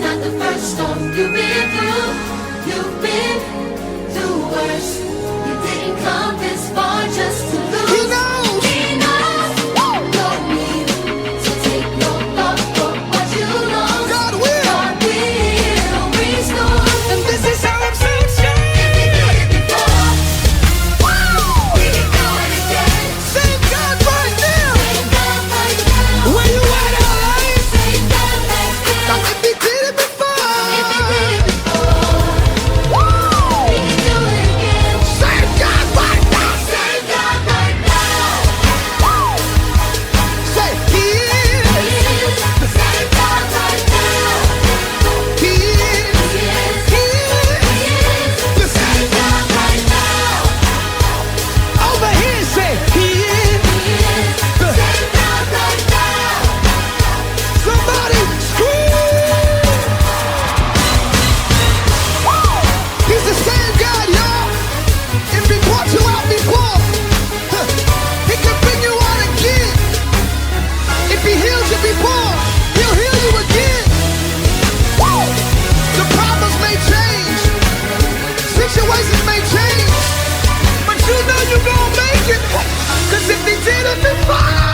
not the first storm you've been through. You've been through worse. You didn't come this far just to lose. He knows. He knows your need. So take your thoughts for what you lost. God will. God will restore. And this is how I'm so If He did it before, He can do it again. Same God right now. Same God right now. Where you at, LA? Same God back then. If He did it before. If He did it before, He can do it again. Same God right now. Same God right now. Say He is. Same God right now. He is. He is. He is. The same God right now. Over here, say He is. The same God right now. Somebody scream. He's the same God, y'all. If He brought you out before, He can bring you out again. If He healed you before, He'll heal you again. Woo! The problems may change, situations may change, but you know you're gonna make it. 'Cause if He did it before.